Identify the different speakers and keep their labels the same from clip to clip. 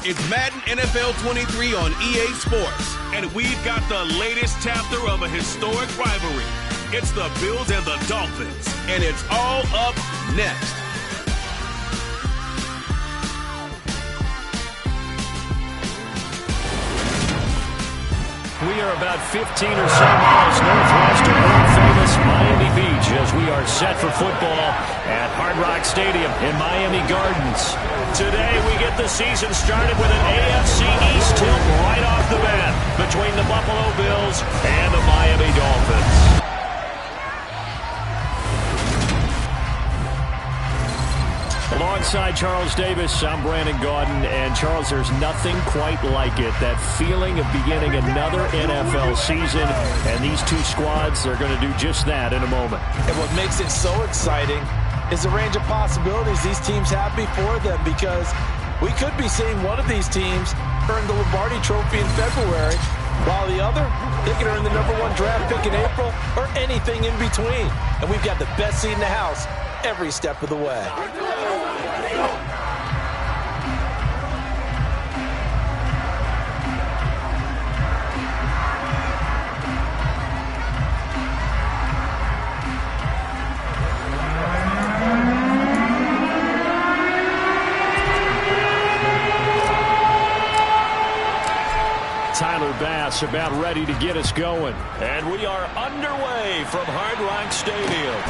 Speaker 1: It's Madden NFL 23 on EA Sports.
Speaker 2: And we've got the latest chapter of a historic rivalry. It's the Bills and the Dolphins.
Speaker 1: And it's all up next.
Speaker 3: We are about 15 or so miles northwest of world-famous Miami Beach as we are set for football at Hard Rock Stadium in Miami Gardens. Today we get the season started with an AFC East tilt right off the bat between the Buffalo Bills and the Miami Dolphins. Alongside Charles Davis, I'm Brandon Gaudin, and Charles, there's nothing quite like it. That feeling of beginning another NFL season, and these two squads are going to do just that in a moment.
Speaker 4: And what makes it so exciting is the range of possibilities these teams have before them, because we could be seeing one of these teams earn the Lombardi Trophy in February, while the other, they can earn the #1 draft pick in April or anything in between. And we've got the best seat in the house every step of the way.
Speaker 3: Tyler Bass about ready to get us going. And we are underway from Hard Rock Stadium.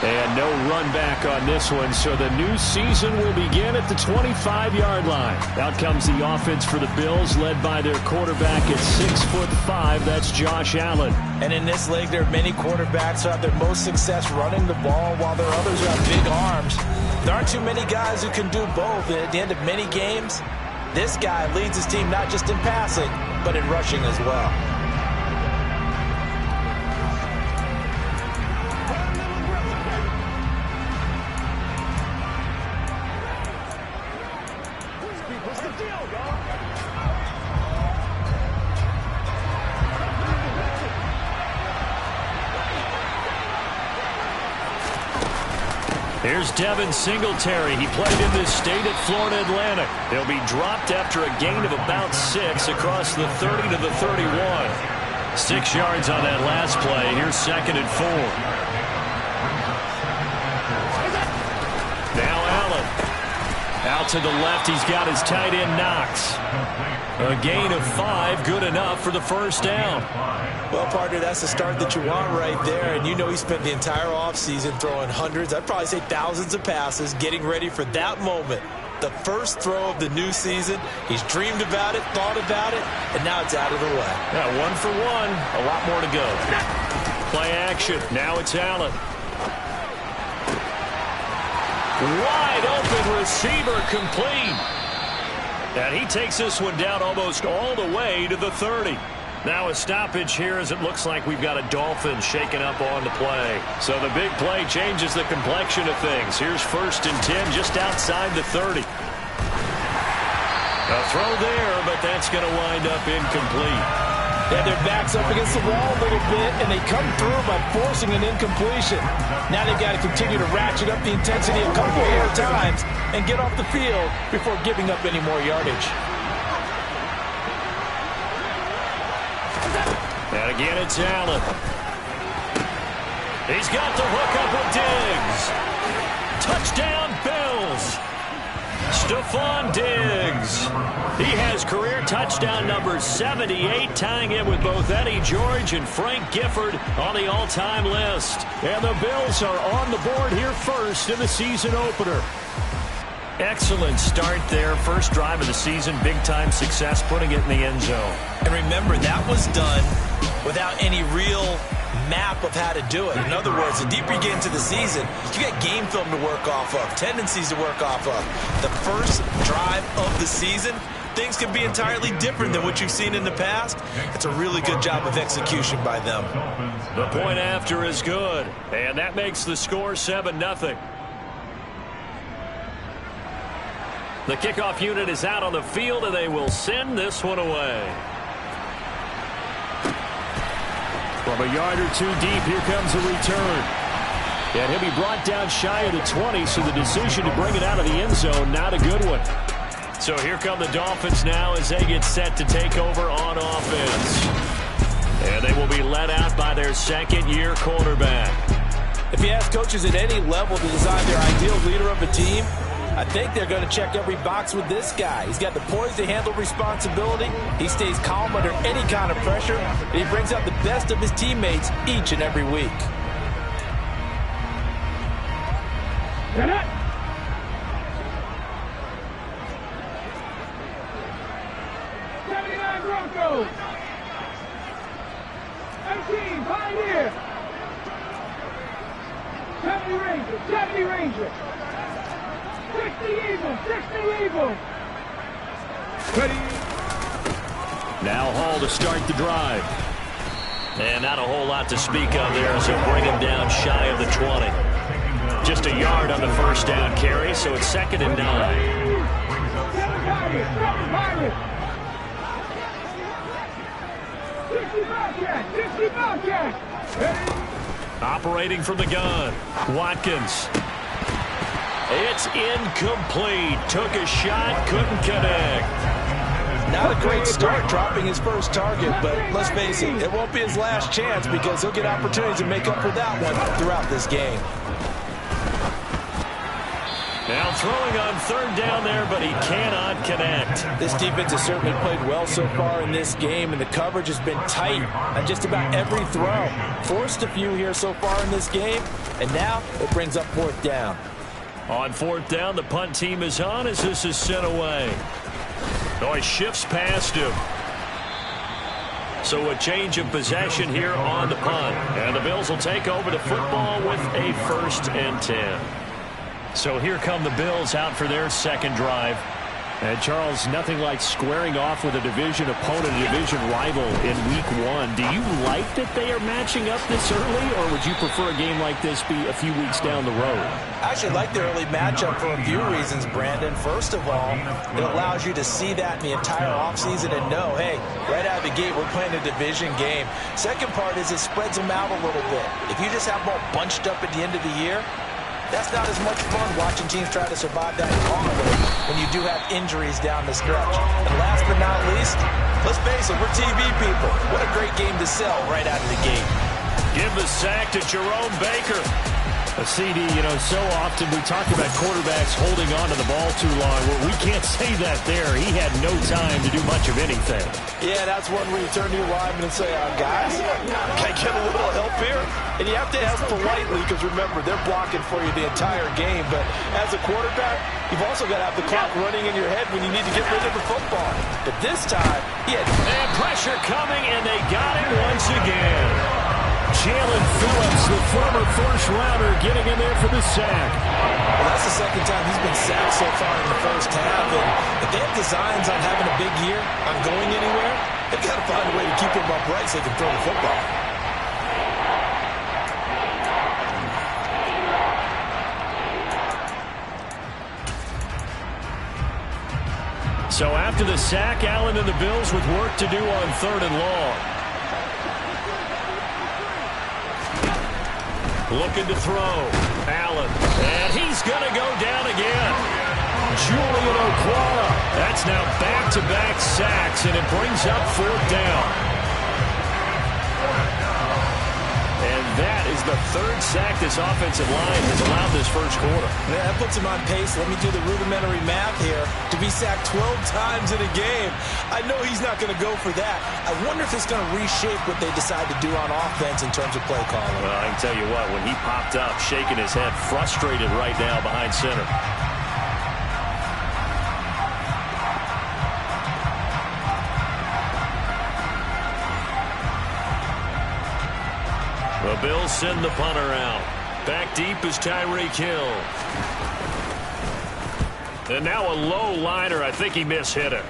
Speaker 3: And no run back on this one, so the new season will begin at the 25-yard line. Out comes the offense for the Bills, led by their quarterback at 6'5". That's Josh Allen.
Speaker 4: And in this league, there are many quarterbacks who have their most success running the ball, while there are others who have big arms. There aren't too many guys who can do both. And at the end of many games, this guy leads his team not just in passing, but in rushing as well.
Speaker 3: Here's Devin Singletary. He played in this state at Florida Atlantic. He'll be dropped after a gain of about 6 across the 30 to the 31. 6 yards on that last play. Here's 2nd and 4. Now Allen. Out to the left, he's got his tight end Knox. A gain of 5, good enough for the first down.
Speaker 4: Well, partner, that's the start that you want right there. And you know he spent the entire offseason throwing hundreds, I'd probably say thousands of passes, getting ready for that moment. The first throw of the new season. He's dreamed about it, thought about it, and now it's out of the way.
Speaker 3: Yeah, 1 for 1. A lot more to go. Play action. Now it's Allen. Wide open receiver complete. And he takes this one down almost all the way to the 30. Now a stoppage here as it looks like we've got a Dolphin shaking up on the play. So the big play changes the complexion of things. Here's 1st and 10 just outside the 30. A throw there, but that's going to wind up incomplete.
Speaker 4: Yeah, their back's up against the wall a little bit, and they come through by forcing an incompletion. Now they've got to continue to ratchet up the intensity a couple more times and get off the field before giving up any more yardage.
Speaker 3: And again, it's Allen. He's got the hook up with Diggs. Touchdown, Bills. Stephon Diggs. He has career touchdown number 78, tying him with both Eddie George and Frank Gifford on the all-time list. And the Bills are on the board here first in the season opener. Excellent start there. First drive of the season, big-time success, putting it in the end zone.
Speaker 4: And remember, that was done without any real map of how to do it. In other words, the deeper you get into the season, you got game film to work off of, tendencies to work off of. The first drive of the season, things can be entirely different than what you've seen in the past. It's a really good job of execution by them.
Speaker 3: The point after is good, and that makes the score 7-0. The kickoff unit is out on the field, and they will send this one away. From a yard or two deep, here comes a return. And he'll be brought down shy of the 20, so the decision to bring it out of the end zone, not a good one. So here come the Dolphins now as they get set to take over on offense. And they will be led out by their second-year quarterback.
Speaker 4: If you ask coaches at any level to design their ideal leader of a team, I think they're going to check every box with this guy. He's got the poise to handle responsibility. He stays calm under any kind of pressure. And he brings out the best of his teammates each and every week.
Speaker 5: Get it! 79 Broncos! 18 Pioneer! 70 Rangers! 70 Rangers! 60 Eagles! 60 Eagles!
Speaker 1: Ready.
Speaker 3: Now Hall to start the drive. And not a whole lot to speak of there as he'll bring him down shy of the 20. Just a yard on the first down carry, so it's 2nd and 9. Operating from the gun, Watkins. It's incomplete. Took a shot, couldn't connect.
Speaker 4: Not a great start dropping his first target, but let's face it, it won't be his last chance because he'll get opportunities to make up for that one throughout this game.
Speaker 3: Now throwing on 3rd down there, but he cannot connect.
Speaker 4: This defense has certainly played well so far in this game, and the coverage has been tight on just about every throw. Forced a few here so far in this game, and now it brings up 4th down.
Speaker 3: On 4th down, the punt team is on as this is sent away. Oh, he shifts past him. So a change of possession here on the punt. And the Bills will take over the football with a 1st and 10. So here come the Bills out for their second drive. And Charles, nothing like squaring off with a division opponent, a division rival in week 1. Do you like that they are matching up this early, or would you prefer a game like this be a few weeks down the road?
Speaker 4: I actually like the early matchup for a few reasons, Brandon. First of all, it allows you to see that in the entire offseason and know, hey, right out of the gate, we're playing a division game. Second part is it spreads them out a little bit. If you just have them all bunched up at the end of the year, that's not as much fun watching teams try to survive that gauntlet when you do have injuries down the stretch. And last but not least, let's face it, we're TV people. What a great game to sell right out of the gate.
Speaker 3: Give the sack to Jerome Baker. A CD, so often we talk about quarterbacks holding on to the ball too long. Well, we can't say that there. He had no time to do much of anything.
Speaker 4: Yeah, that's one where you turn to your lineman and say, guys, can I get a little help here? And you have to ask politely because, remember, they're blocking for you the entire game. But as a quarterback, you've also got to have the clock running in your head when you need to get rid of the football. But this time, he had...
Speaker 3: And pressure coming, and they got him once again. Jalen Phillips, the former first-rounder, getting in there for the sack.
Speaker 4: Well, that's the second time he's been sacked so far in the first half. And if they have designs on having a big year, on going anywhere, they've got to find a way to keep him upright so they can throw the football.
Speaker 3: So after the sack, Allen and the Bills with work to do on 3rd and long. Looking to throw. Allen. And he's going to go down again. Julian Okwara. That's now back-to-back sacks, and it brings up 4th down. And that is the 3rd sack this offensive line has allowed this first quarter.
Speaker 4: Yeah, that puts him on pace. Let me do the rudimentary math here. To be sacked 12 times in a game, I know he's not going to go for that. I wonder if it's going to reshape what they decide to do on offense in terms of play calling.
Speaker 3: Well, I can tell you what, when he popped up, shaking his head, frustrated right now behind center. The Bills send the punter out. Back deep is Tyreek Hill. And now a low liner. I think he mishit it.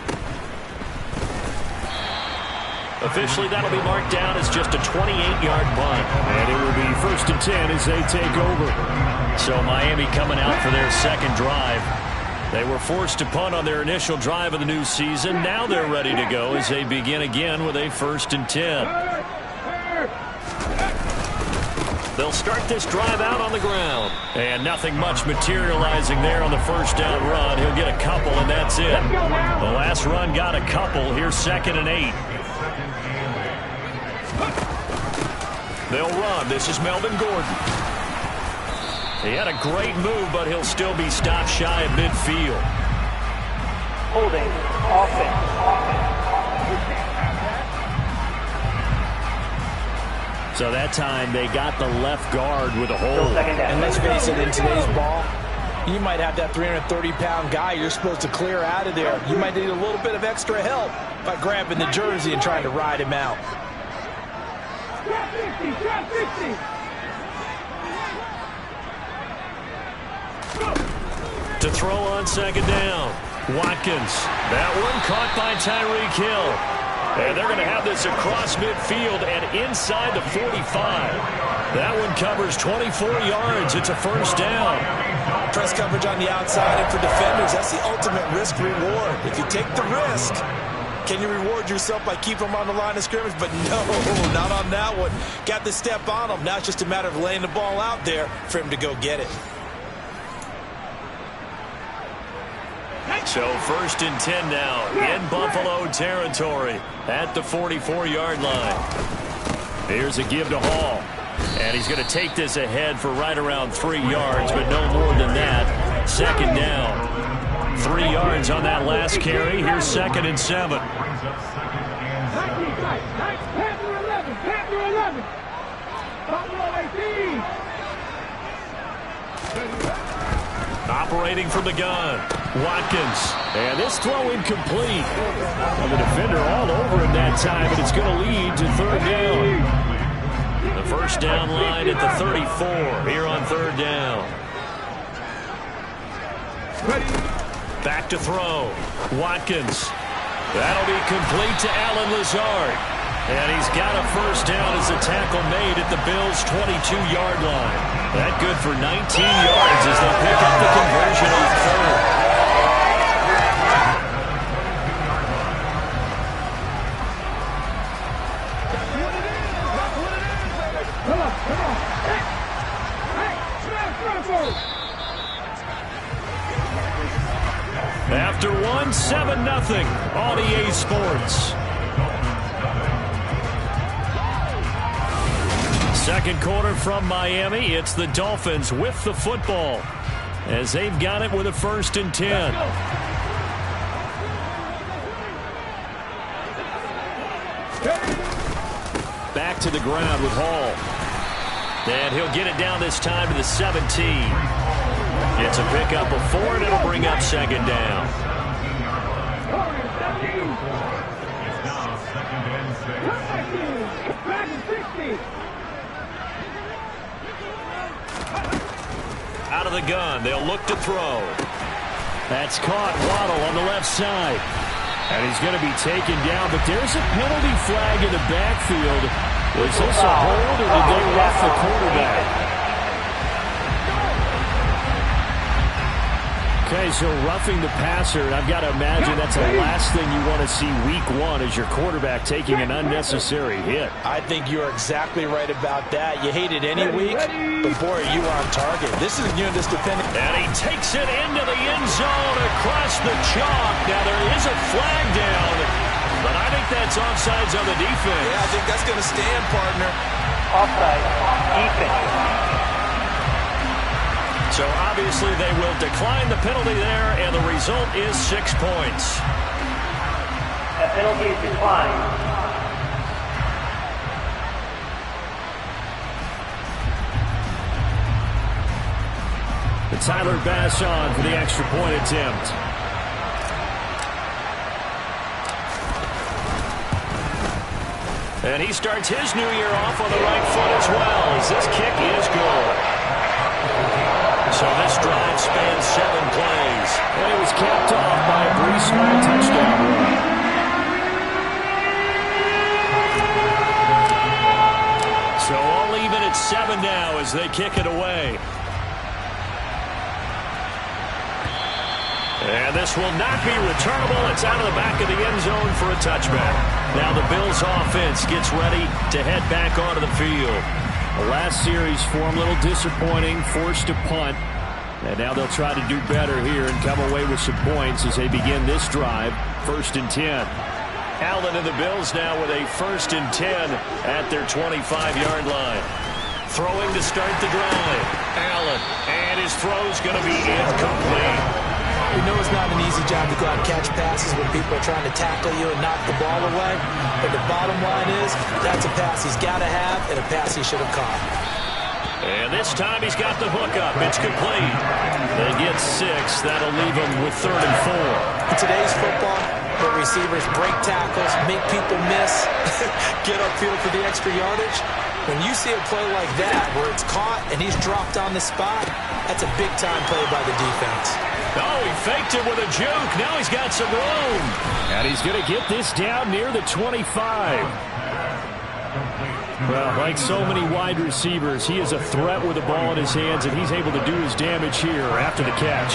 Speaker 3: Officially, that'll be marked down as just a 28-yard punt. And it will be 1st and 10 as they take over. So Miami coming out for their second drive. They were forced to punt on their initial drive of the new season. Now they're ready to go as they begin again with a 1st and 10. They'll start this drive out on the ground. And nothing much materializing there on the first down run. He'll get a couple, and that's it. The last run got a couple. Here's 2nd and 8. They'll run. This is Melvin Gordon. He had a great move, but he'll still be stopped shy of midfield.
Speaker 6: Holding. Offense.
Speaker 3: So that time they got the left guard with a hold.
Speaker 4: And let's face it, in today's ball, you might have that 330-pound guy you're supposed to clear out of there. You might need a little bit of extra help by grabbing the jersey and trying to ride him out.
Speaker 5: Drop 50, drop 50.
Speaker 3: To throw on 2nd down. Watkins. That one caught by Tyreek Hill. And they're going to have this across midfield and inside the 45. That one covers 24 yards. It's a first down.
Speaker 4: Press coverage on the outside, and for defenders, that's the ultimate risk reward. If you take the risk, can you reward yourself by keeping them on the line of scrimmage? But no, not on that one. Got the step on him. Now it's just a matter of laying the ball out there for him to go get it.
Speaker 3: So 1st and 10 now in Buffalo territory at the 44-yard line. Here's a give to Hall. And he's going to take this ahead for right around 3 yards, but no more than that. 2nd down. 3 yards on that last carry. Here's 2nd and 7.
Speaker 5: Panther 11, Panther 11. Buffalo 18.
Speaker 3: Operating from the gun. Watkins. And this throw incomplete. And the defender all over him that time, but it's going to lead to 3rd down. The first down line at the 34 here on 3rd down. Back to throw. Watkins. That'll be complete to Alan Lazard. And he's got a first down as a tackle made at the Bills' 22-yard line. That good for 19 yards as they pick up the conversion on 3rd. After one, 7-0 on EA Sports. Second quarter from Miami. It's the Dolphins with the football as they've got it with a 1st and 10. Back to the ground with Hall. And he'll get it down this time to the 17. It's a pickup of 4, and it'll bring up 2nd down. Out of the gun, they'll look to throw. That's caught. Waddle on the left side. And he's going to be taken down, but there's a penalty flag in the backfield. Was this a hold, or did they rough the quarterback? Okay, so roughing the passer, and I've got to imagine that's the last thing you want to see week 1 is your quarterback taking an unnecessary hit.
Speaker 4: I think you're exactly right about that. You hate it any week, but boy, are you on target. This is this defending.
Speaker 3: And he takes it into the end zone across the chalk. Now there is a flag down, but I think that's offsides on the defense.
Speaker 4: Yeah, I think that's going to stand, partner.
Speaker 6: Offside. Defense.
Speaker 3: So obviously they will decline the penalty there, and the result is 6 points.
Speaker 6: A penalty is declined.
Speaker 3: Tyler Bass on for the extra point attempt. And he starts his new year off on the right foot as well, as this kick is good. So this drive spans 7 plays. And it was capped off by a brief small touchdown run. So all even at 7 now as they kick it away. And this will not be returnable. It's out of the back of the end zone for a touchback. Now the Bills offense gets ready to head back onto the field. The last series for him, a little disappointing, forced to punt. And now they'll try to do better here and come away with some points as they begin this drive. 1st and 10. Allen and the Bills now with a 1st and 10 at their 25-yard line. Throwing to start the drive. Allen, and his throw's going to be incomplete.
Speaker 4: We know it's not an easy job to go out and catch passes when people are trying to tackle you and knock the ball away. But the bottom line is, that's a pass he's got to have and a pass he should have caught.
Speaker 3: And this time he's got the hook up. It's complete. They get 6. That'll leave them with 3rd and 4.
Speaker 4: In today's football, where receivers break tackles, make people miss, get upfield for the extra yardage, when you see a play like that where it's caught and he's dropped on the spot, that's a big-time play by the defense.
Speaker 3: Oh, he faked it with a juke. Now he's got some room. And he's going to get this down near the 25. Well, like so many wide receivers, he is a threat with the ball in his hands, and he's able to do his damage here after the catch.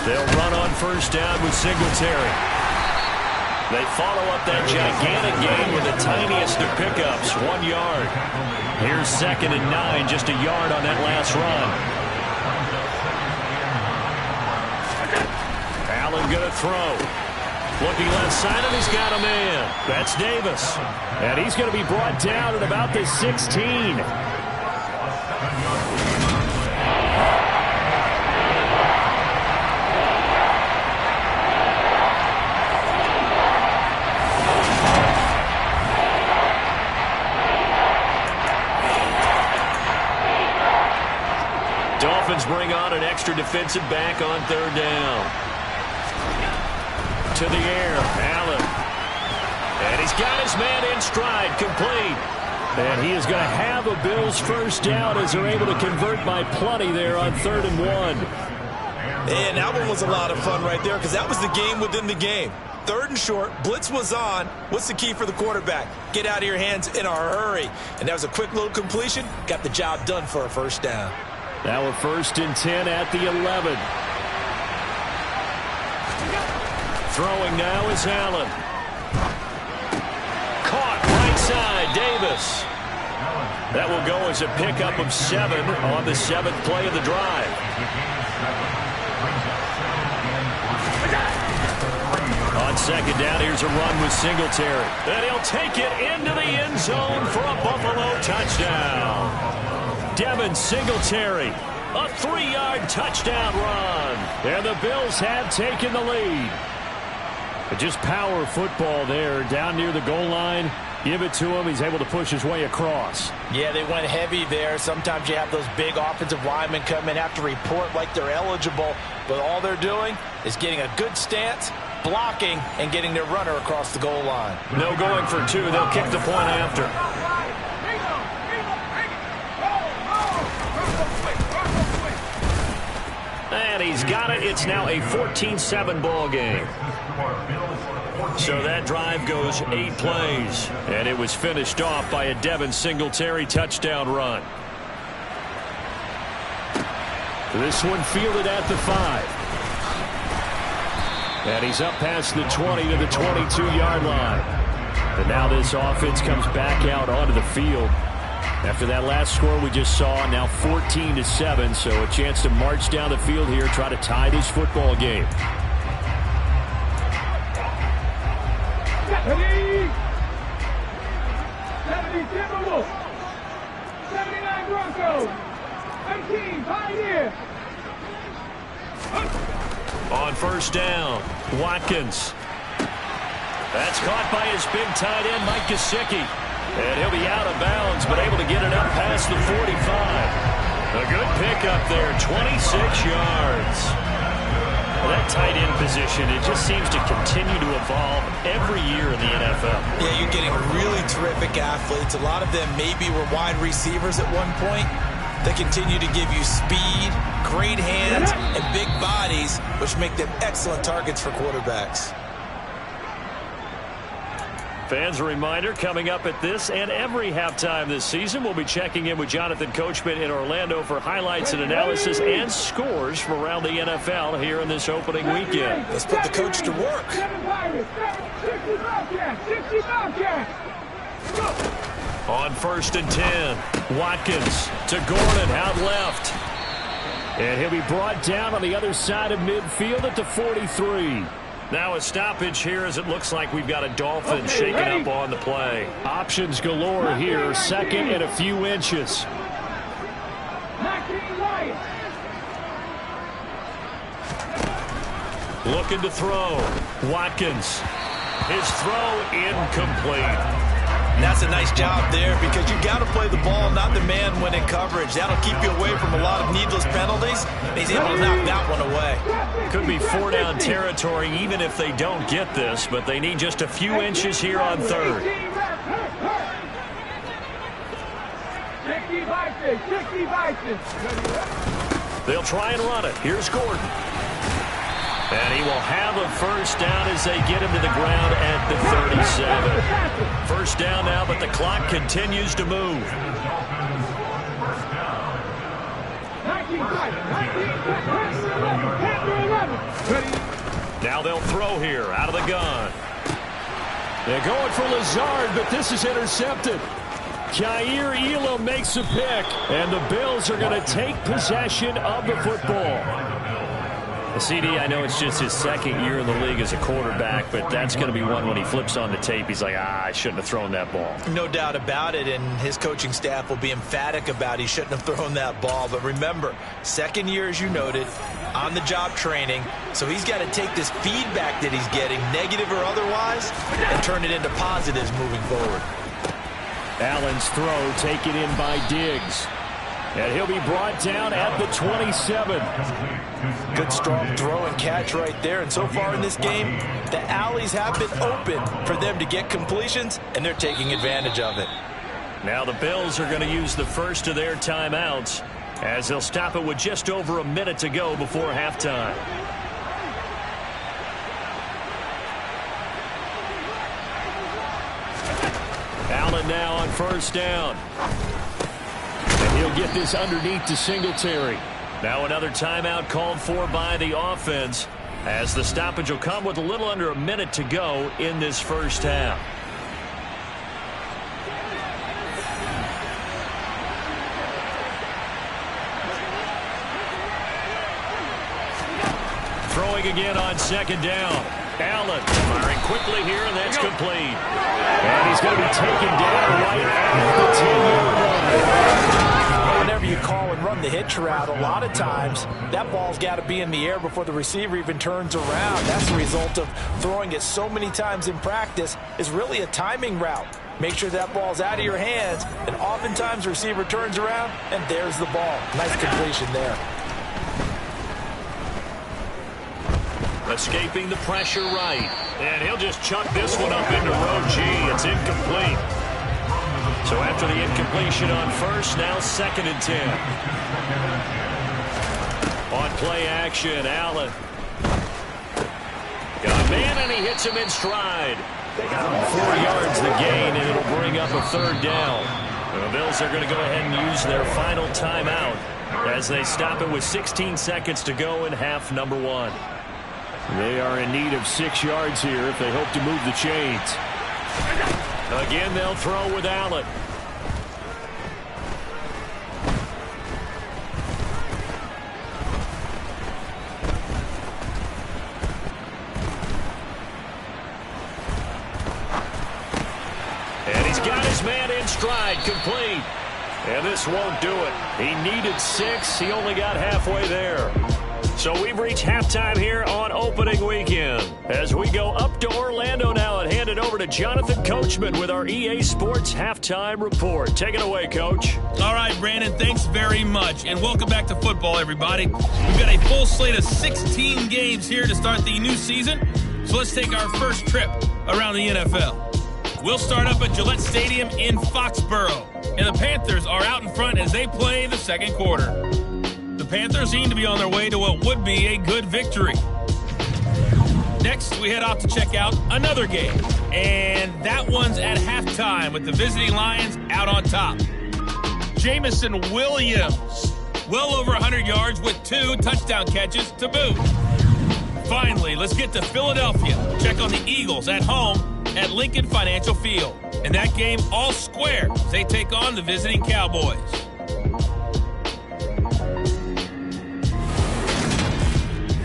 Speaker 3: They'll run on 1st down with Singletary. They follow up that gigantic gain with the tiniest of pickups, 1 yard. Here's 2nd and 9, just a yard on that last run. Allen going to throw. Looking left side, and he's got a man. That's Davis. And he's going to be brought down at about the 16. Dolphins bring on an extra defensive back on 3rd down. To the air, Allen. And he's got his man in stride, complete. And he is going to have a Bills 1st down as they're able to convert by plenty there on 3rd and 1.
Speaker 4: And that one was a lot of fun right there because that was the game within the game. 3rd and short, blitz was on. What's the key for the quarterback? Get out of your hands in a hurry. And that was a quick little completion. Got the job done for a 1st down.
Speaker 3: Now a 1st and 10 at the 11. Throwing now is Allen. Caught right side, Davis. That will go as a pickup of 7 on the 7th play of the drive. On 2nd down, here's a run with Singletary. And he'll take it into the end zone for a Buffalo touchdown. Devin Singletary, a 3-yard touchdown run. And the Bills have taken the lead. But just power football there down near the goal line. Give it to him. He's able to push his way across.
Speaker 4: Yeah, they went heavy there. Sometimes you have those big offensive linemen come in, have to report like they're eligible. But all they're doing is getting a good stance, blocking, and getting their runner across the goal line.
Speaker 3: No going for 2. They'll kick the point after. And he's got it. It's now a 14-7 ball game. So that drive goes 8 plays. And it was finished off by a Devin Singletary touchdown run. This one fielded at the 5. And he's up past the 20 to the 22-yard line. And now this offense comes back out onto the field. After that last score we just saw, now 14-7, so a chance to march down the field here, try to tie this football game.
Speaker 5: Ready? 70 Timberwolves. 79 Broncos. 18 Pioneers.
Speaker 3: On 1st down, Watkins. That's caught by his big tight end, Mike Gesicki. And he'll be out of bounds, but able to get it up past the 45. A good pickup there, 26 yards. Well, that tight end position, it just seems to continue to evolve every year in the NFL.
Speaker 4: Yeah, you're getting really terrific athletes. A lot of them maybe were wide receivers at one point. They continue to give you speed, great hands, and big bodies, which make them excellent targets for quarterbacks.
Speaker 3: Fans, a reminder, coming up at this and every halftime this season, we'll be checking in with Jonathan Coachman in Orlando for highlights and analysis and scores from around the NFL here in this opening weekend.
Speaker 4: Let's put the coach to work.
Speaker 5: 60 Bobcats.
Speaker 3: On 1st and 10, Watkins to Gordon out left. And he'll be brought down on the other side of midfield at the 43. Now a stoppage here as it looks like we've got a Dolphin shaking up on the play. Options galore here, 2nd and a few inches. Looking to throw. Watkins. His throw incomplete.
Speaker 4: And that's a nice job there because you got to play the ball, not the man when in coverage. That'll keep you away from a lot of needless penalties. He's able to knock that one away.
Speaker 3: Could be 4-down territory even if they don't get this, but they need just a few inches here on 3rd.
Speaker 5: 60.
Speaker 3: They'll try and run it. Here's Gordon. And he will have a 1st down as they get him to the ground at the 37. 1st down now, but the clock continues to move. Now they'll throw here out of the gun. They're going for Lazard, but this is intercepted. Jair Elam makes a pick, and the Bills are going to take possession of the football. CD, I know it's just his 2nd year in the league as a quarterback, but that's going to be one when he flips on the tape. He's like, I shouldn't have thrown that ball.
Speaker 4: No doubt about it, and his coaching staff will be emphatic about he shouldn't have thrown that ball. But remember, 2nd year, as you noted, on-the-job training, so he's got to take this feedback that he's getting, negative or otherwise, and turn it into positives moving forward.
Speaker 3: Allen's throw taken in by Diggs. And he'll be brought down at the 27.
Speaker 4: Good strong throw and catch right there. And so far in this game, the alleys have been open for them to get completions, and they're taking advantage of it.
Speaker 3: Now the Bills are going to use the first of their timeouts as they'll stop it with just over a minute to go before halftime. Allen now on 1st down. And he'll get this underneath to Singletary. Now another timeout called for by the offense as the stoppage will come with a little under a minute to go in this 1st half. Throwing again on 2nd down. Allen firing quickly here, and that's complete. And he's going to be taken down right at the 10-yard line.
Speaker 4: Whenever you call and run the hitch route, a lot of times that ball's got to be in the air before the receiver even turns around. That's the result of throwing it so many times in practice is really a timing route. Make sure that ball's out of your hands, and oftentimes the receiver turns around, and there's the ball. Nice completion there.
Speaker 3: Escaping the pressure right. And he'll just chuck this one up into row G. It's incomplete. So after the incompletion on 1st, now 2nd and 10. On play action, Allen. Got a man, and he hits him in stride. 4 yards the gain, and it'll bring up a 3rd down. The Bills are going to go ahead and use their final timeout as they stop it with 16 seconds to go in half number 1. They are in need of 6 yards here if they hope to move the chains. Again, they'll throw with Allen. And he's got his man in stride, complete. And this won't do it. He needed 6. He only got halfway there. So we've reached halftime here on opening weekend. As we go up to Orlando now and hand it over to Jonathan Coachman with our EA Sports Halftime Report. Take it away, Coach.
Speaker 7: All right, Brandon, thanks very much. And welcome back to football, everybody. We've got a full slate of 16 games here to start the new season. So let's take our first trip around the NFL. We'll start up at Gillette Stadium in Foxborough. And the Panthers are out in front as they play the 2nd quarter. The Panthers seem to be on their way to what would be a good victory. Next, we head off to check out another game. And that one's at halftime with the visiting Lions out on top. Jamison Williams, well over 100 yards with 2 touchdown catches to boot. Finally, let's get to Philadelphia. Check on the Eagles at home at Lincoln Financial Field. In that game, all square as they take on the visiting Cowboys.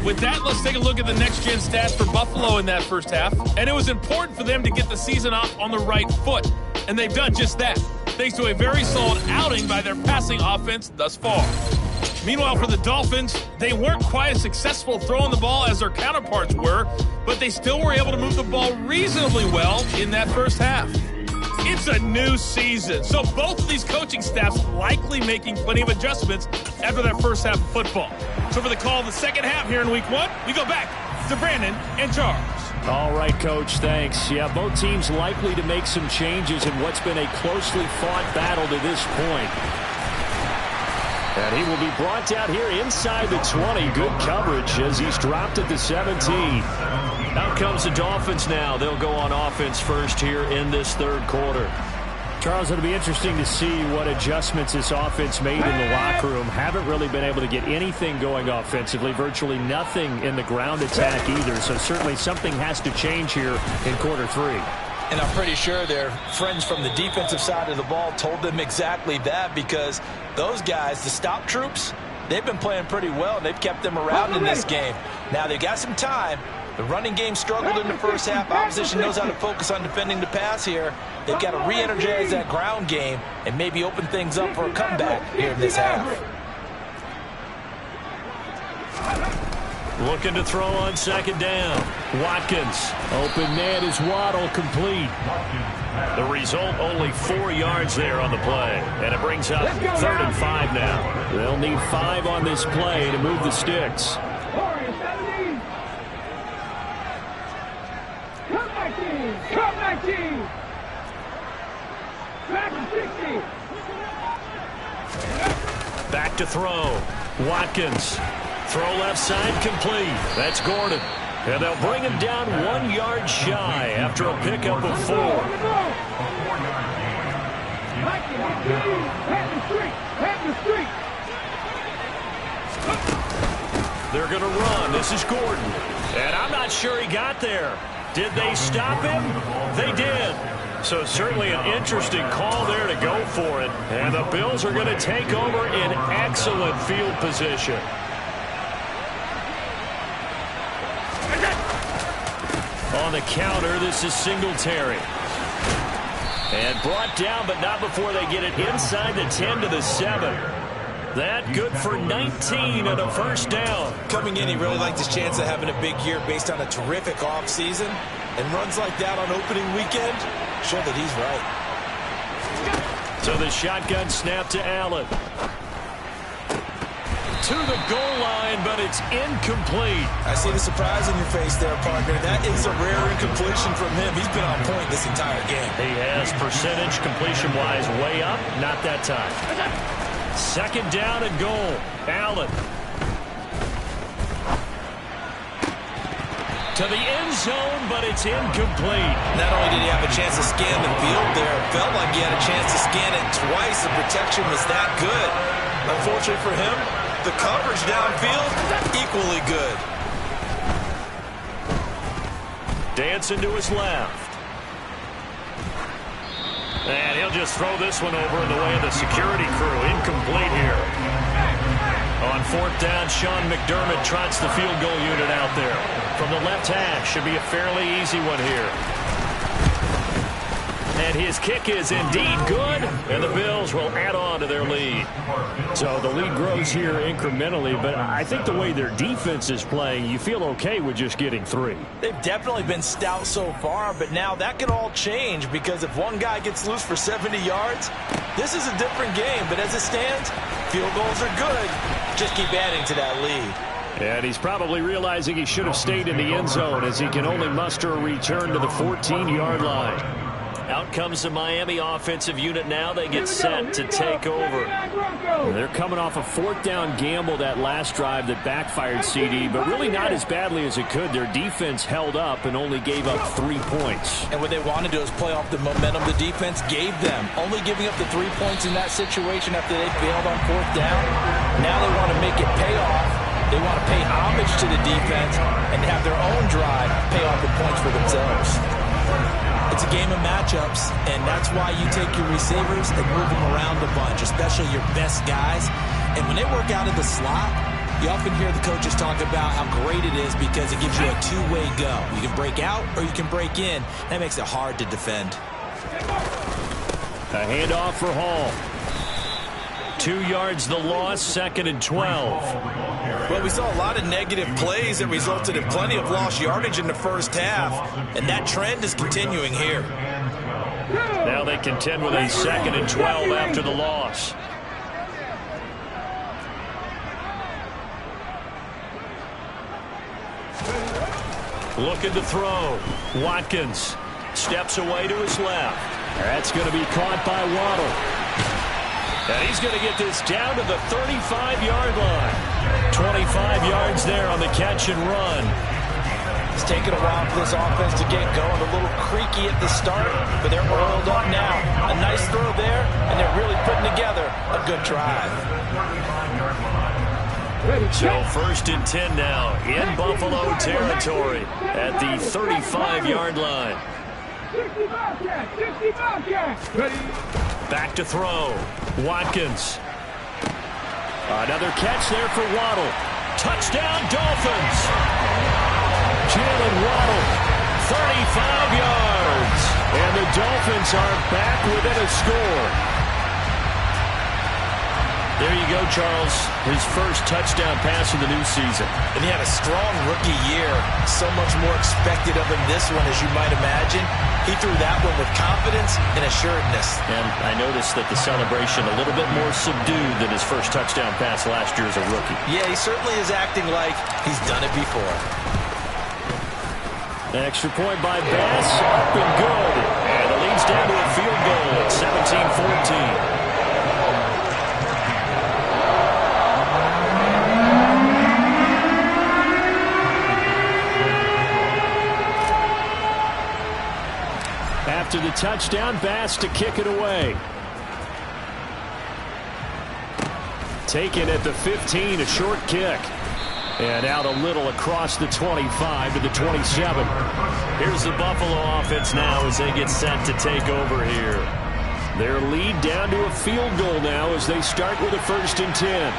Speaker 7: With that, let's take a look at the next-gen stats for Buffalo in that first half. And it was important for them to get the season off on the right foot. And they've done just that, thanks to a very solid outing by their passing offense thus far. Meanwhile, for the Dolphins, they weren't quite as successful throwing the ball as their counterparts were, but they still were able to move the ball reasonably well in that first half. It's a new season, so both of these coaching staffs likely making plenty of adjustments after their first half of football. So for the call of the second half here in Week 1, we go back to Brandon and Charles.
Speaker 3: All right, Coach, thanks. Yeah, both teams likely to make some changes in what's been a closely fought battle to this point. And he will be brought down here inside the 20. Good coverage as he's dropped at the 17. Out comes the Dolphins now. They'll go on offense first here in this third quarter. Charles, it'll be interesting to see what adjustments this offense made in the locker room. Haven't really been able to get anything going offensively. Virtually nothing in the ground attack either. So certainly something has to change here in quarter 3.
Speaker 4: And I'm pretty sure their friends from the defensive side of the ball told them exactly that, because those guys, the stop troops, they've been playing pretty well, and they've kept them around in this game. Now, they've got some time. The running game struggled in the first half. Opposition knows how to focus on defending the pass here. They've got to re-energize that ground game and maybe open things up for a comeback here in this half.
Speaker 3: Looking to throw on second down. Watkins. Open man is Waddle, complete. The result, only 4 yards there on the play. And it brings up 3rd and 5 now. They'll need 5 on this play to move the sticks.
Speaker 5: Come back, team! Back to 60!
Speaker 3: Back to throw. Watkins. Throw left side, complete. That's Gordon. And they'll bring him down 1 yard shy after a pickup of 4. They're going to run. This is Gordon. And I'm not sure he got there. Did they stop him? They did. So certainly an interesting call there to go for it. And the Bills are going to take over in excellent field position. On the counter, this is Singletary. And brought down, but not before they get it inside the 10 to the 7. That good for 19 and a first down.
Speaker 4: Coming in, he really liked his chance of having a big year based on a terrific offseason. And runs like that on opening weekend show that he's right.
Speaker 3: So the shotgun snap to Allen. To the goal line, but it's incomplete.
Speaker 4: I see the surprise in your face there, partner. That is a rare incompletion from him. He's been on point this entire game.
Speaker 3: He has percentage completion-wise way up. Not that time. Second down and goal. Allen. To the end zone, but it's incomplete.
Speaker 4: Not only did he have a chance to scan the field there, it felt like he had a chance to scan it twice. The protection was that good. Unfortunately for him, the coverage downfield, equally good.
Speaker 3: Dancing to his left. And he'll just throw this one over in the way of the security crew. Incomplete here. On 4th down, Sean McDermott trots the field goal unit out there. From the left hash, should be a fairly easy one here. And his kick is indeed good, and the Bills will add on to their lead. So the lead grows here incrementally, but I think the way their defense is playing, you feel okay with just getting 3.
Speaker 4: They've definitely been stout so far, but now that could all change, because if one guy gets loose for 70 yards, this is a different game. But as it stands, field goals are good. Just keep adding to that lead.
Speaker 3: And he's probably realizing he should have stayed in the end zone, as he can only muster a return to the 14-yard line. Out comes the Miami offensive unit now. They get set to take over. They're coming off a 4th down gamble that last drive that backfired, CD, but really not as badly as it could. Their defense held up and only gave up 3 points.
Speaker 4: And what they want to do is play off the momentum the defense gave them. Only giving up the 3 points in that situation after they failed on 4th down. Now they want to make it pay off. They want to pay homage to the defense and have their own drive pay off the points for themselves. It's a game of matchups, and that's why you take your receivers and move them around a bunch, especially your best guys. And when they work out of the slot, you often hear the coaches talk about how great it is because it gives you a two-way go. You can break out or you can break in. That makes it hard to defend.
Speaker 3: A handoff for Hall. 2 yards the loss, 2nd and 12.
Speaker 4: Well, we saw a lot of negative plays that resulted in plenty of lost yardage in the first half, and that trend is continuing here.
Speaker 3: Now they contend with a 2nd and 12 after the loss. Looking to throw. Watkins steps away to his left. That's going to be caught by Waddle. And he's going to get this down to the 35-yard line. 25 yards there on the catch and run.
Speaker 4: It's taken a while for this offense to get going. A little creaky at the start, but they're oiled up now. A nice throw there, and they're really putting together a good drive.
Speaker 3: So 1st and 10 now in Buffalo territory at the 35-yard line. Back to throw. Watkins. Another catch there for Waddle. Touchdown Dolphins. Jalen Waddle, 35 yards. And the Dolphins are back within a score. There you go, Charles. His first touchdown pass of the new season.
Speaker 4: And he had a strong rookie year. So much more expected of him this one, as you might imagine. He threw that one with confidence and assuredness.
Speaker 3: And I noticed that the celebration a little bit more subdued than his first touchdown pass last year as a rookie.
Speaker 4: Yeah, he certainly is acting like he's done it before.
Speaker 3: An extra point by Bass, up and good. And it leads down to a field goal at 17-14. After the touchdown, Bass to kick it away. Taken at the 15, a short kick. And out a little across the 25 to the 27. Here's the Buffalo offense now as they get set to take over here. Their lead down to a field goal now as they start with a 1st and 10.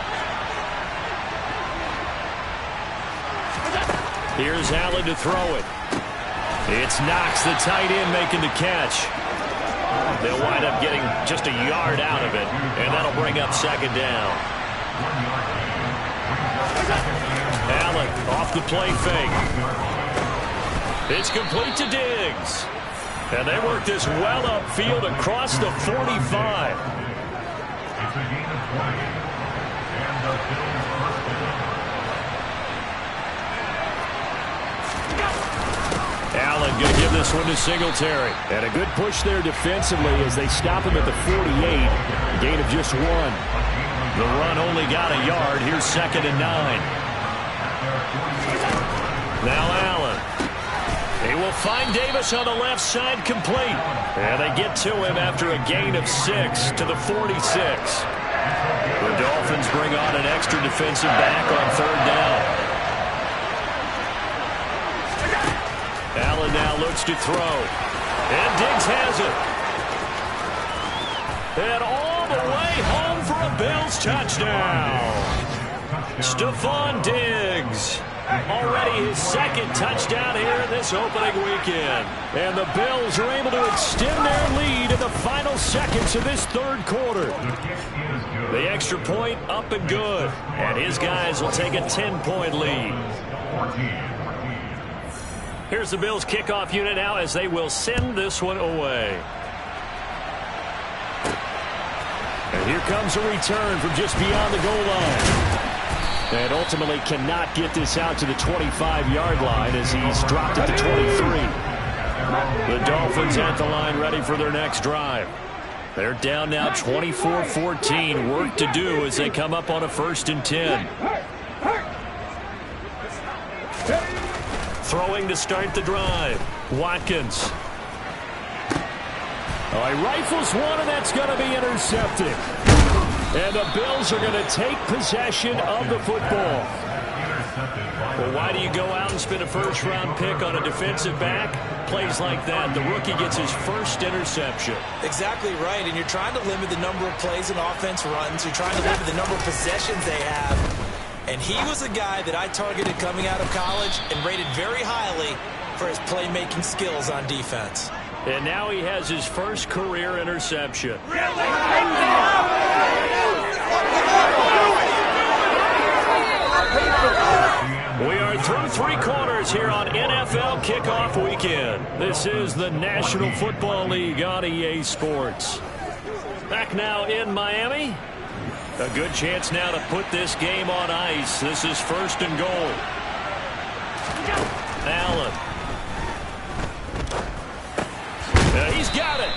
Speaker 3: Here's Allen to throw it. It's Knox, the tight end, making the catch. They'll wind up getting just a yard out of it, and that'll bring up 2nd down. Allen off the play fake. It's complete to Diggs. And they work this well upfield across the 45. Allen going to give this one to Singletary. And a good push there defensively as they stop him at the 48. A gain of just 1. The run only got a yard. Here's 2nd and 9. Now Allen. He will find Davis on the left side complete. And they get to him after a gain of 6 to the 46. The Dolphins bring on an extra defensive back on 3rd down. Allen now looks to throw. And Diggs has it. And all the way home for a Bills touchdown. Stephon Diggs. Already his 2nd touchdown here in this opening weekend. And the Bills are able to extend their lead in the final seconds of this 3rd quarter. The extra point up and good. And his guys will take a 10-point lead. Here's the Bills kickoff unit now as they will send this one away. And here comes a return from just beyond the goal line. And ultimately cannot get this out to the 25-yard line as he's dropped at the 23. The Dolphins at the line ready for their next drive. They're down now 24-14. Work to do as they come up on a 1st and 10. Throwing to start the drive. Watkins. Oh, he rifles one, and that's going to be intercepted. And the Bills are going to take possession of the football. Well, why do you go out and spend a first-round pick on a defensive back? Plays like that, the rookie gets his first interception.
Speaker 4: Exactly right, and you're trying to limit the number of plays an offense runs. You're trying to limit the number of possessions they have. And he was a guy that I targeted coming out of college and rated very highly for his playmaking skills on defense.
Speaker 3: And now he has his first career interception. We are through 3 quarters here on NFL Kickoff Weekend. This is the National Football League on EA Sports. Back now in Miami. A good chance now to put this game on ice. This is 1st and goal. Allen. He's got it.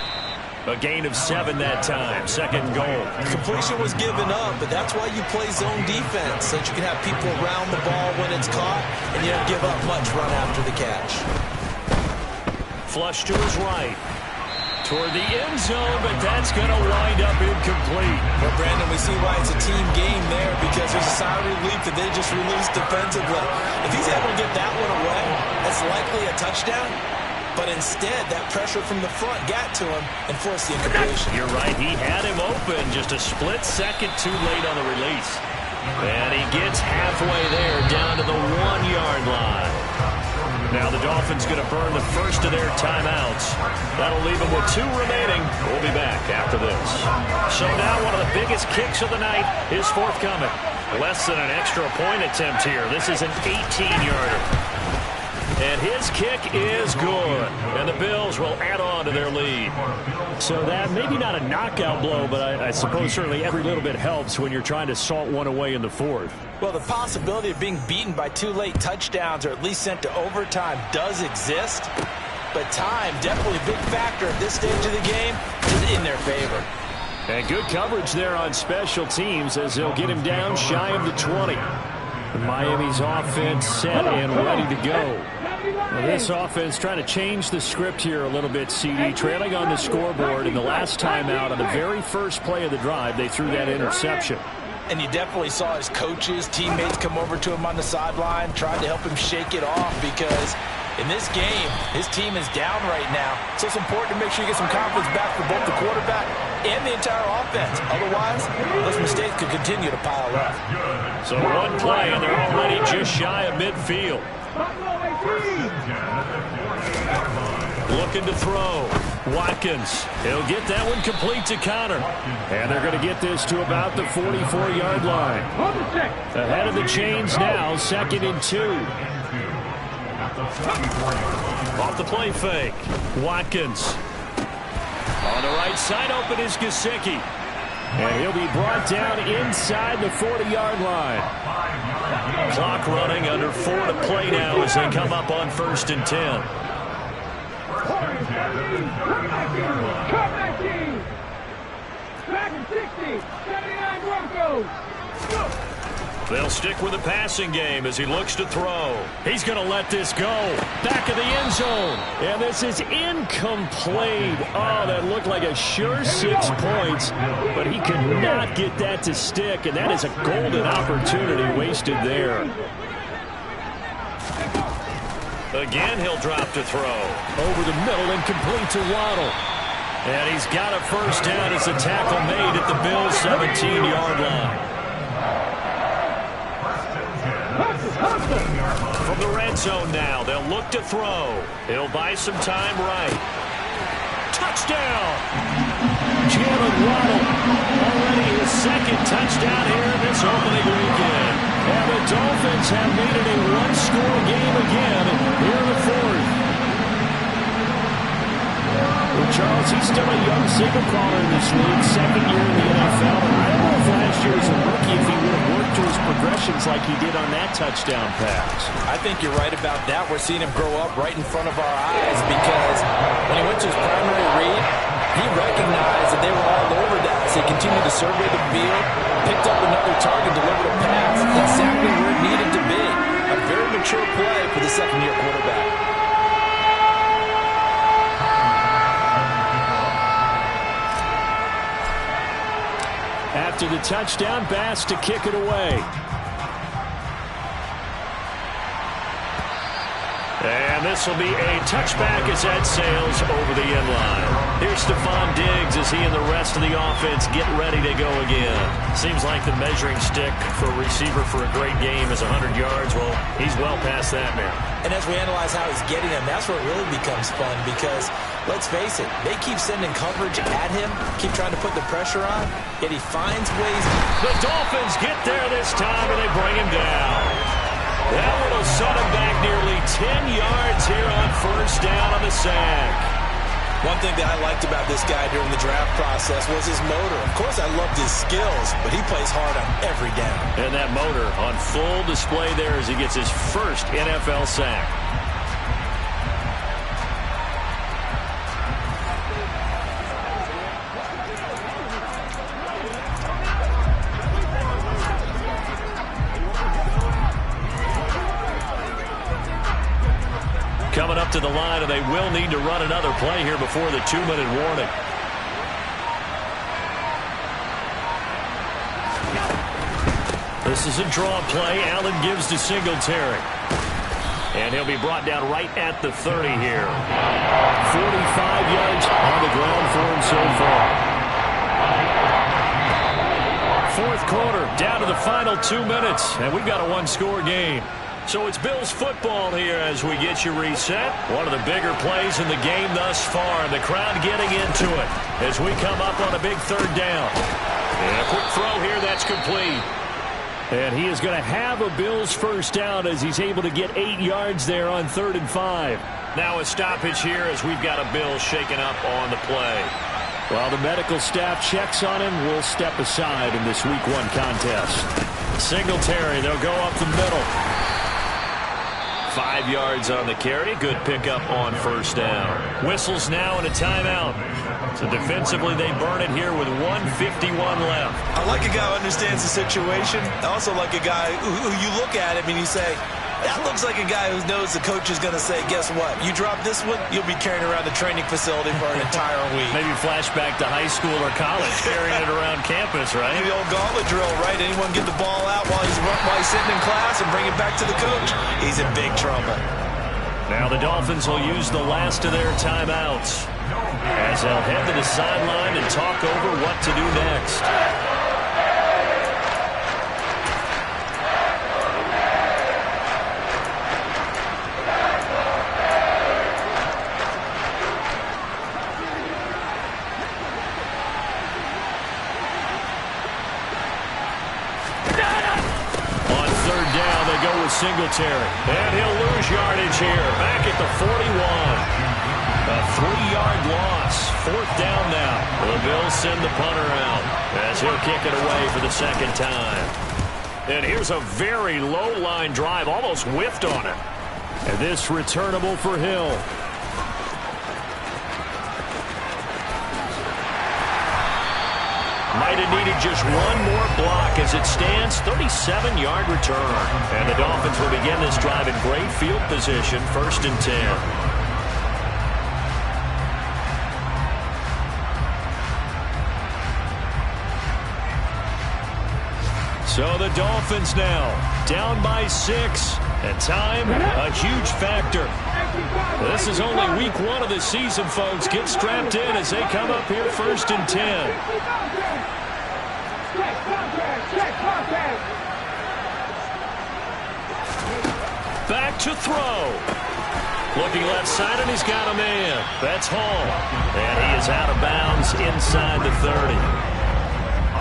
Speaker 3: A gain of 7 that time. 2nd goal.
Speaker 4: Completion was given up, but that's why you play zone defense, so that you can have people around the ball when it's caught, and you don't give up much run after the catch.
Speaker 3: Flush to his right. Toward the end zone, but that's going to wind up incomplete.
Speaker 4: Well, Brandon, we see why it's a team game there, because there's a sigh of relief that they just released defensively. If he's able to get that one away, that's likely a touchdown. But instead, that pressure from the front got to him and forced the incompletion.
Speaker 3: You're right. He had him open just a split second too late on the release. And he gets halfway there down to the 1-yard line. Now the Dolphins going to burn the first of their timeouts. That'll leave them with 2 remaining. We'll be back after this. So now one of the biggest kicks of the night is forthcoming. Less than an extra point attempt here. This is an 18-yarder. And his kick is good. And the Bills will add on to their lead. So that maybe not a knockout blow, but I suppose certainly every little bit helps when you're trying to salt one away in the 4th.
Speaker 4: Well, the possibility of being beaten by 2 late touchdowns or at least sent to overtime does exist. But time, definitely a big factor at this stage of the game, is in their favor.
Speaker 3: And good coverage there on special teams as they'll get him down shy of the 20. Miami's offense set and ready to go. Well, this offense trying to change the script here a little bit, CD. Trailing on the scoreboard in the last timeout on the very first play of the drive, they threw that interception.
Speaker 4: And you definitely saw his coaches, teammates come over to him on the sideline, trying to help him shake it off because in this game, his team is down right now. So it's important to make sure you get some confidence back for both the quarterback and the entire offense. Otherwise, those mistakes could continue to pile up.
Speaker 3: So one play, and they're already just shy of midfield. Looking to throw. Watkins. He'll get that one complete to Connor. And they're going to get this to about the 44-yard line. Ahead of the chains now, 2nd and 2. Off the play fake. Watkins. On the right side, open is Gesicki. And he'll be brought down inside the 40-yard line. Clock running, under 4 to play now as they come up on 1st and 10. They'll stick with the passing game as he looks to throw. He's going to let this go. Back of the end zone. And this is incomplete. Oh, that looked like a sure 6 points. But he could not get that to stick. And that is a golden opportunity wasted there. Again, he'll drop to throw. Over the middle and complete to Waddle. And he's got a first down as the tackle made at the Bills' 17-yard line. From the red zone now, they'll look to throw. He'll buy some time right. Touchdown! Jalen Waddle, already his 2nd touchdown here this opening weekend. And the Dolphins have made it a 1-score game again here in the 4th. Well, Charles, he's still a young signal caller in this league, 2nd year in the NFL. I don't know if last year as a rookie if he would have worked to his progressions like he did on that touchdown pass.
Speaker 4: I think you're right about that. We're seeing him grow up right in front of our eyes because when he went to his primary read, he recognized that they were all over that. So he continued to survey the field, picked up another target, delivered a pass exactly where it needed to be. A very mature play for the 2nd-year quarterback.
Speaker 3: After the touchdown, Bass to kick it away. And this will be a touchback as that sails over the end line. Here's Stephon Diggs as he and the rest of the offense get ready to go again. Seems like the measuring stick for a receiver for a great game is 100 yards. Well, he's well past that now.
Speaker 4: And as we analyze how he's getting them, that's where it really becomes fun because, let's face it, they keep sending coverage at him, keep trying to put the pressure on, yet he finds ways.
Speaker 3: The Dolphins get there this time, and they bring him down. That one will set him back nearly 10 yards here on first down on the sack.
Speaker 4: One thing that I liked about this guy during the draft process was his motor. Of course, I loved his skills, but he plays hard on every down.
Speaker 3: And that motor on full display there as he gets his first NFL sack. Coming up to the line, and they will need to run another play here before the 2-minute warning. This is a draw play. Allen gives to Singletary. And he'll be brought down right at the 30 here. 45 yards on the ground for him so far. Fourth quarter, down to the final 2 minutes, and we've got a one-score game. So it's Bills football here as we get you reset. One of the bigger plays in the game thus far. The crowd getting into it as we come up on a big third down. And a quick throw here, that's complete. And he is going to have a Bills first down as he's able to get 8 yards there on 3rd and 5. Now a stoppage here as we've got a Bills shaken up on the play. While the medical staff checks on him, we'll step aside in this Week 1 contest. Singletary, they'll go up the middle. 5 yards on the carry. Good pickup on first down. Whistles now and a timeout. So defensively, they burn it here with 1:51 left.
Speaker 4: I like a guy who understands the situation. I also like a guy who you look at him and you say, that looks like a guy who knows the coach is going to say, guess what? You drop this one, you'll be carrying around the training facility for an entire week.
Speaker 3: Maybe flashback to high school or college, carrying it around campus, right?
Speaker 4: The old gauntlet drill, right? Anyone get the ball out while he's sitting in class and bring it back to the coach? He's in big trouble.
Speaker 3: Now the Dolphins will use the last of their timeouts as they'll head to the sideline and talk over what to do next. Singletary, and he'll lose yardage here, back at the 41. A 3-yard loss, 4th down now. The Bills send the punter out as he'll kick it away for the second time. And here's a very low line drive, almost whiffed on it. And this returnable for Hill. Might have needed just one more block as it stands, 37-yard return. And the Dolphins will begin this drive in great field position, 1st and 10. So the Dolphins now down by 6, and time a huge factor. This is only Week 1 of the season, folks. Get strapped in as they come up here 1st and 10. Back to throw. Looking left side, and he's got a man. That's Hall. And he is out of bounds inside the 30.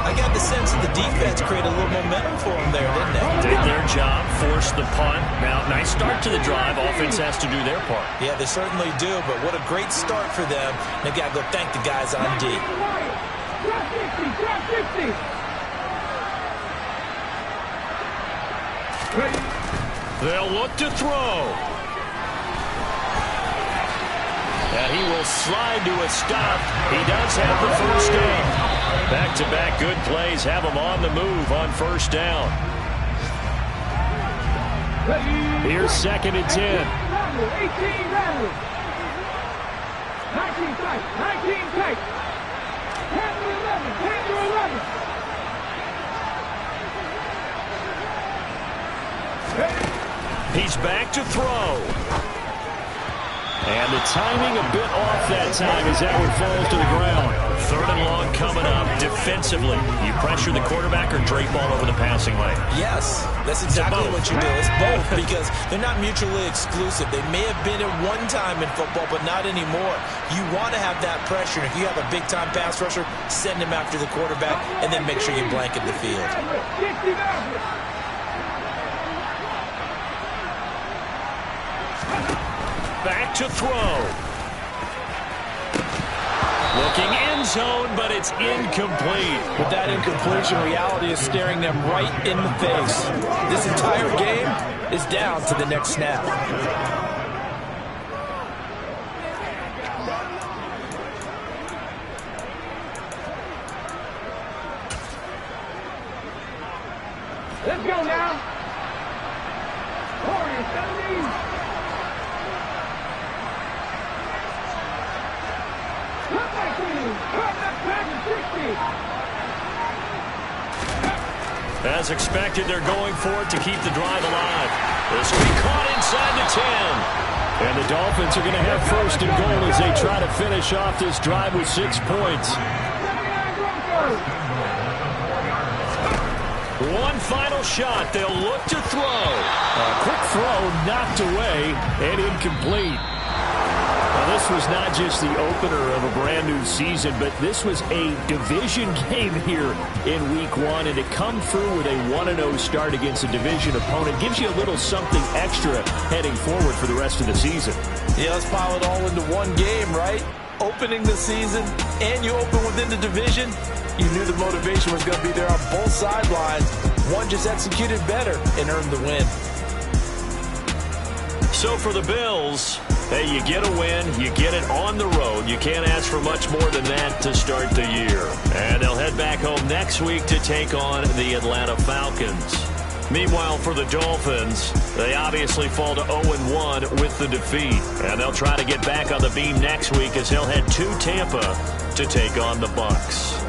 Speaker 4: I got the sense that the defense created a little momentum for them there, didn't they?
Speaker 3: Did their job, forced the punt. Now, nice start to the drive. Offense has to do their part.
Speaker 4: Yeah, they certainly do, but what a great start for them. They've got to go thank the guys on D.
Speaker 3: They'll look to throw. And he will slide to a stop. He does have the first down. Back-to-back good plays have him on the move on first down. Here's 2nd and 10.
Speaker 5: 18 rattle. 19 tight. 19 tight. 10 to 11. 10 to 11.
Speaker 3: He's back to throw. And the timing a bit off that time as that one falls to the ground. 3rd and long coming up defensively. You pressure the quarterback or drape all over the passing lane?
Speaker 4: Yes, that's exactly what you do. It's both because they're not mutually exclusive. They may have been at one time in football, but not anymore. You want to have that pressure. If you have a big-time pass rusher, send him after the quarterback, and then make sure you blanket the field.
Speaker 3: Back to throw. Looking end zone, but it's incomplete.
Speaker 4: With that incompletion, reality is staring them right in the face. This entire game is down to the next snap.
Speaker 5: Let's go now. 40, 70.
Speaker 3: As expected, they're going for it to keep the drive alive. This will be caught inside the 10. And the Dolphins are going to have 1st and goal as they try to finish off this drive with 6 points. One final shot. They'll look to throw. A quick throw knocked away and incomplete. Now, this was not just the opener of a brand new season, but this was a division game here in Week 1, and to come through with a 1-0 start against a division opponent gives you a little something extra heading forward for the rest of the season.
Speaker 4: Yeah, let's pile it all into one game, right? Opening the season, and you open within the division. You knew the motivation was going to be there on both sidelines. One just executed better and earned the win.
Speaker 3: So for the Bills, hey, you get a win, you get it on the road. You can't ask for much more than that to start the year. And they'll head back home next week to take on the Atlanta Falcons. Meanwhile, for the Dolphins, they obviously fall to 0-1 with the defeat. And they'll try to get back on the beam next week as they'll head to Tampa to take on the Bucs.